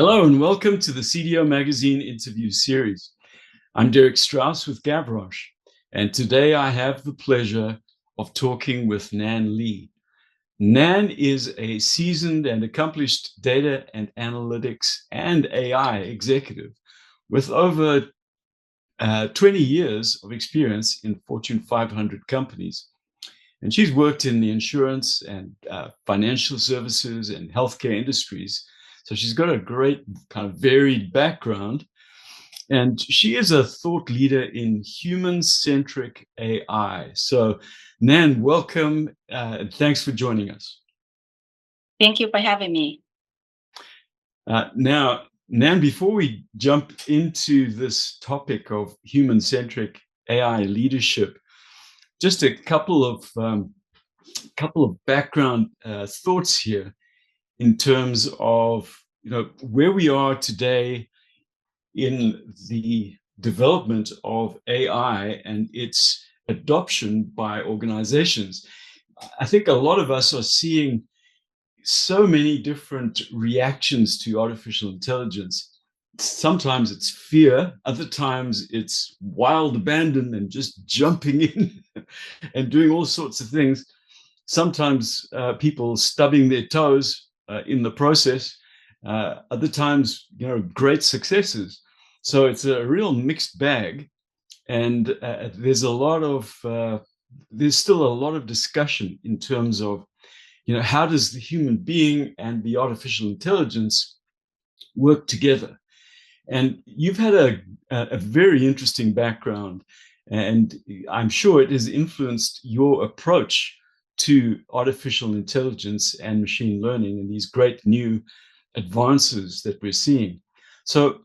Hello and welcome to the CDO Magazine interview series. I'm Derek Strauss with Gavroshe, and today I have the pleasure of talking with Nan Li. Nan is a seasoned and accomplished data and analytics and AI executive with over 20 years of experience in Fortune 500 companies. And she's worked in the insurance and financial services and healthcare industries. So she's got a great kind of varied background. And she is a thought leader in human-centric AI. So Nan, welcome and thanks for joining us. Thank you for having me. Now, Nan, before we jump into this topic of human-centric AI leadership, just a couple of background thoughts here in terms of where we are today in the development of AI and its adoption by organizations. I think a lot of us are seeing so many different reactions to artificial intelligence. Sometimes it's fear, other times it's wild abandon and just jumping in and doing all sorts of things. Sometimes people stubbing their toes in the process, other times, great successes. So it's a real mixed bag. And there's still a lot of discussion in terms of, how does the human being and the artificial intelligence work together? And you've had a very interesting background, and I'm sure it has influenced your approach to artificial intelligence and machine learning and these great new advances that we're seeing. So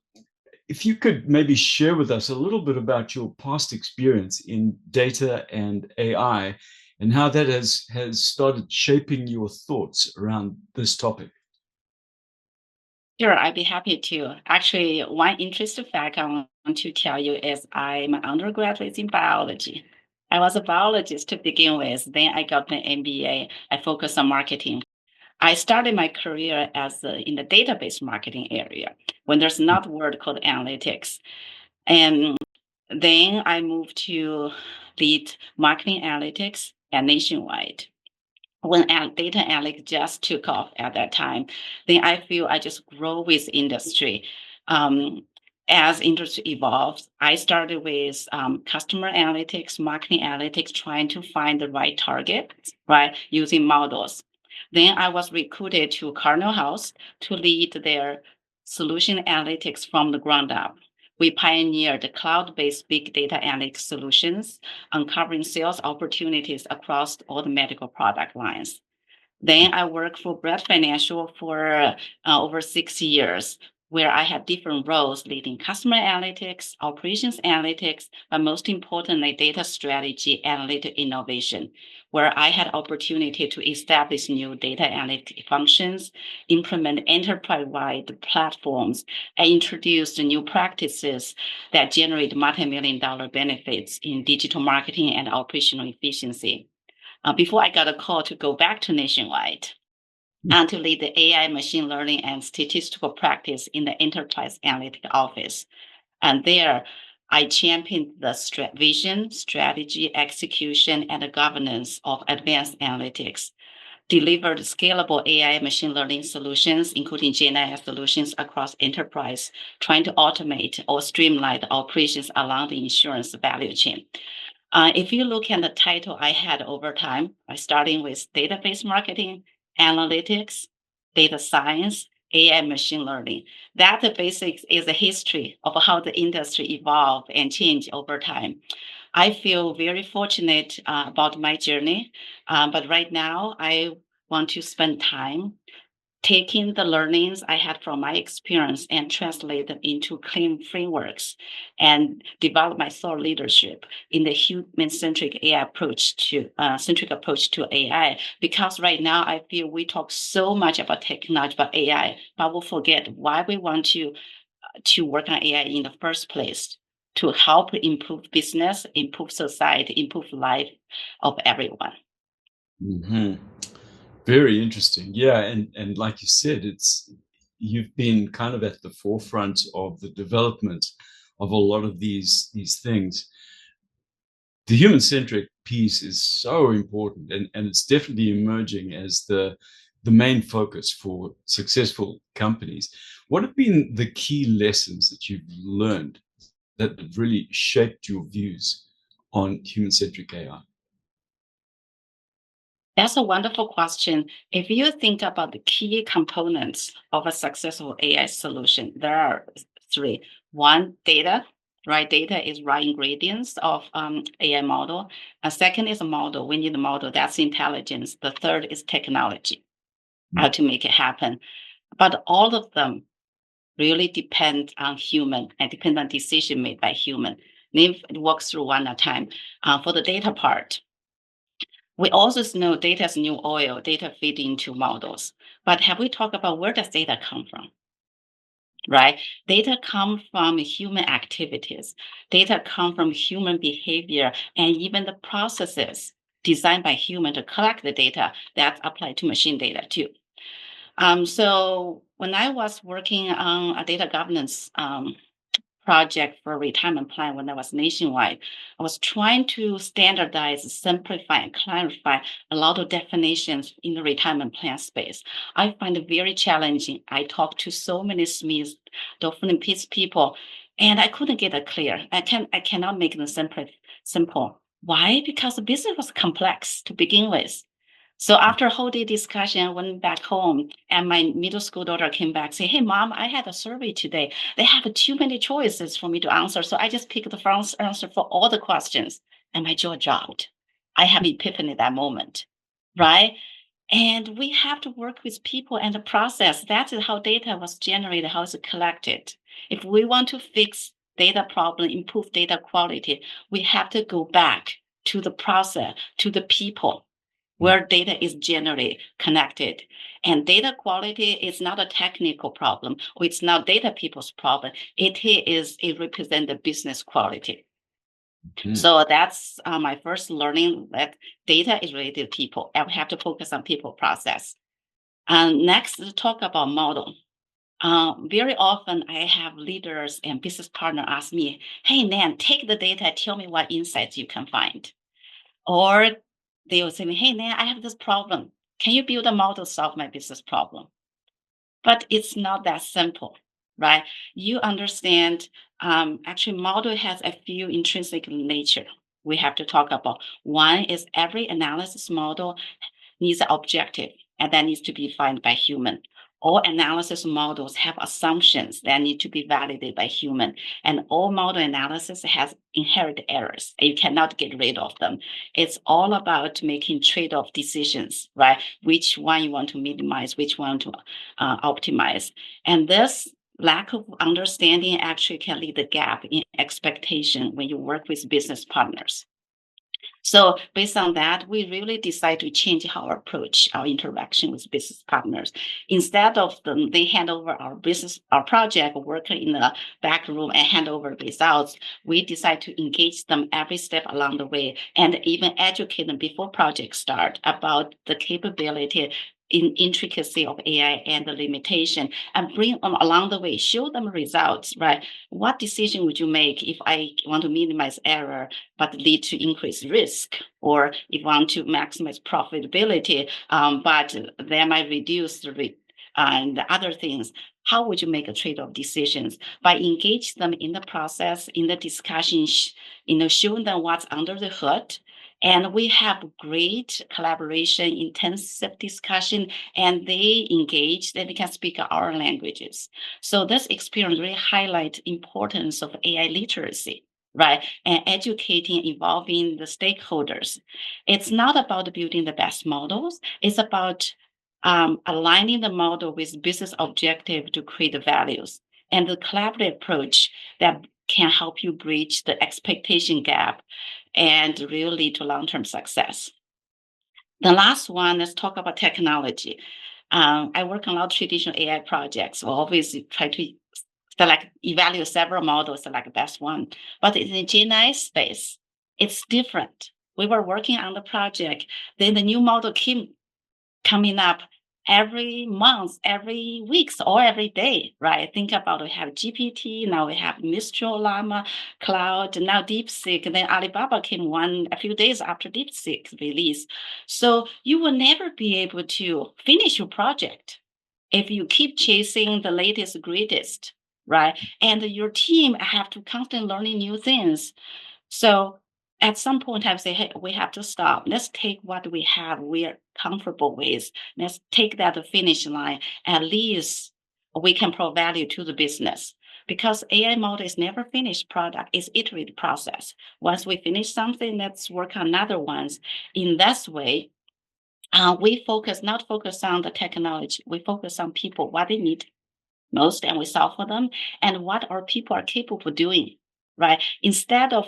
if you could maybe share with us a little bit about your past experience in data and AI and how that has started shaping your thoughts around this topic. Sure, I'd be happy to. Actually, one interesting fact I want to tell you is my undergraduate is in biology. I was a biologist to begin with. Then I got an MBA. I focused on marketing. I started my career in the database marketing area when there's not a word called analytics. And then I moved to lead marketing analytics at Nationwide. When data analytics just took off at that time, then I feel I just grow with industry. As industry evolves, I started with customer analytics, marketing analytics, trying to find the right target, right, using models. Then I was recruited to Cardinal House to lead their solution analytics from the ground up. We pioneered cloud-based big data analytics solutions, uncovering sales opportunities across all the medical product lines. Then I worked for Bread Financial for over 6 years, where I had different roles leading customer analytics, operations analytics, but most importantly, data strategy, analytic innovation, where I had opportunity to establish new data analytic functions, implement enterprise-wide platforms, and introduce new practices that generate multi-million-dollar benefits in digital marketing and operational efficiency. Before I got a call to go back to Nationwide and to lead the AI, machine learning, and statistical practice in the enterprise analytic office. And there, I championed the vision, strategy, execution, and the governance of advanced analytics, delivered scalable AI machine learning solutions, including GenAI solutions across enterprise, trying to automate or streamline the operations along the insurance value chain. If you look at the title I had over time, starting with database marketing, analytics, data science, AI, machine learning. That the basics is a history of how the industry evolved and changed over time. I feel very fortunate about my journey, but right now I want to spend time taking the learnings I had from my experience and translate them into clean frameworks and develop my thought leadership in the human-centric AI approach to AI. Because right now I feel we talk so much about technology, about AI, but we'll forget why we want to work on AI in the first place, to help improve business, improve society, improve life of everyone. Mm-hmm. Very interesting. Yeah, and like you said, you've been kind of at the forefront of the development of a lot of these things. The human-centric piece is so important, and it's definitely emerging as the main focus for successful companies. What have been the key lessons that you've learned that have really shaped your views on human-centric AI? That's a wonderful question. If you think about the key components of a successful AI solution, there are three. One, data, right? Data is right ingredients of AI model. A second is a model. We need a model. That's intelligence. The third is technology, how to make it happen. But all of them really depend on human and depend on decision made by human. Let me walk through one at a time. For the data part, we also know data is new oil, data feed into models. But have we talked about where does data come from? Right? Data come from human activities. Data come from human behavior and even the processes designed by human to collect the data that's applied to machine data too. So when I was working on a data governance project for a retirement plan when I was nationwide, I was trying to standardize, simplify, and clarify a lot of definitions in the retirement plan space. I find it very challenging. I talked to so many SMEs, different people, and I couldn't get it clear. I cannot make it simple. Why? Because the business was complex to begin with. So after a whole day discussion, I went back home and my middle school daughter came back saying, "Hey mom, I had a survey today. They have too many choices for me to answer. So I just picked the first answer for all the questions." And my jaw dropped. I have epiphany at that moment, right? And we have to work with people and the process. That is how data was generated, how it's collected. If we want to fix data problem, improve data quality, we have to go back to the process, to the people where data is generated, connected. And data quality is not a technical problem, or it's not data people's problem. It represents the business quality. So that's my first learning that data is related to people, and we have to focus on people process. Next, let's talk about model. Very often, I have leaders and business partner ask me, "Hey, Nan, take the data, tell me what insights you can find." Or they will say, "Hey, Nan, I have this problem. Can you build a model to solve my business problem?" But it's not that simple, right? You understand, actually, model has a few intrinsic nature we have to talk about. One is every analysis model needs an objective, and that needs to be defined by human. All analysis models have assumptions that need to be validated by human, and all model analysis has inherent errors. And you cannot get rid of them. It's all about making trade-off decisions, right? Which one you want to minimize, which one to optimize, and this lack of understanding actually can lead the gap in expectation when you work with business partners. So based on that, we really decide to change our approach, our interaction with business partners. Instead of them, they hand over our project, work in the back room and hand over the results, we decide to engage them every step along the way and even educate them before projects start about the capability in intricacy of AI and the limitation, and bring them along the way, show them results, right? What decision would you make if I want to minimize error but lead to increased risk, or if you want to maximize profitability, but that might reduce the and the other things? How would you make a trade-off decisions? By engage them in the process, in the discussion, showing them what's under the hood. And we have great collaboration, intensive discussion, and they engage, they can speak our languages. So this experience really highlights importance of AI literacy, right? And educating, involving the stakeholders. It's not about building the best models. It's about aligning the model with business objective to create the values, and the collaborative approach that can help you bridge the expectation gap and really lead to long-term success. The last one, let's talk about technology. I work on a lot of traditional AI projects. We always try to evaluate several models, select the best one. But in the GenAI space, it's different. We were working on the project, then the new model came coming up, every month, every weeks, or every day, right? Think about we have GPT, now we have Mistral Llama, Cloud, now DeepSeek. Then Alibaba came a few days after DeepSeek release. So you will never be able to finish your project if you keep chasing the latest, greatest, right? And your team have to constantly learning new things. So at some point, I say, hey, we have to stop. Let's take what we have, we are comfortable with. Let's take that to finish line. At least we can provide value to the business. Because AI model is never finished product, it's iterative process. Once we finish something, let's work on other ones. In that way, we not focus on the technology. We focus on people, what they need most, and we solve for them, and what our people are capable of doing, right? Instead of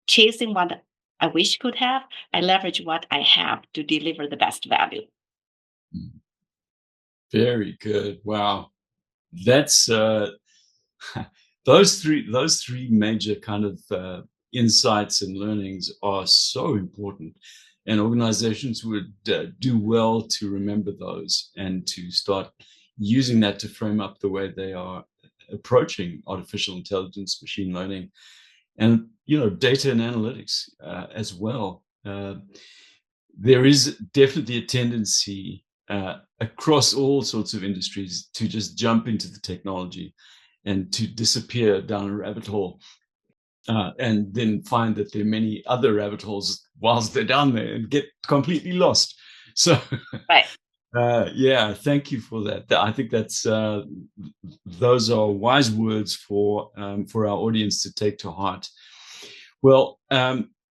chasing what I wish could have, I leverage what I have to deliver the best value. Very good. Wow. That's those three major kind of insights and learnings are so important, and organizations would do well to remember those and to start using that to frame up the way they are approaching artificial intelligence, machine learning, and data and analytics as well. There is definitely a tendency across all sorts of industries to just jump into the technology and to disappear down a rabbit hole, and then find that there are many other rabbit holes whilst they're down there and get completely lost. So, Right. yeah, thank you for that. I think those are wise words for our audience to take to heart. Well,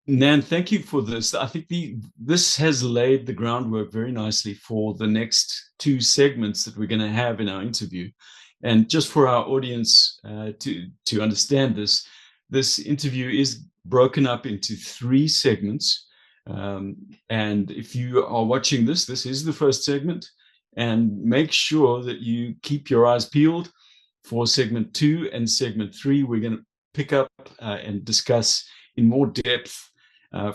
Nan, thank you for this. I think this has laid the groundwork very nicely for the next two segments that we're going to have in our interview. And just for our audience to understand this interview is broken up into three segments. And if you are watching this is the first segment. And make sure that you keep your eyes peeled for segment 2 and segment 3. We're going to pick up and discuss in more depth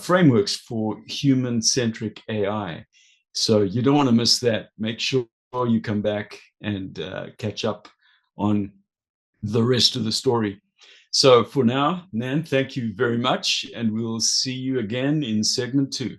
frameworks for human-centric AI. So you don't want to miss that. Make sure you come back and catch up on the rest of the story. So for now, Nan, thank you very much, and we'll see you again in segment 2.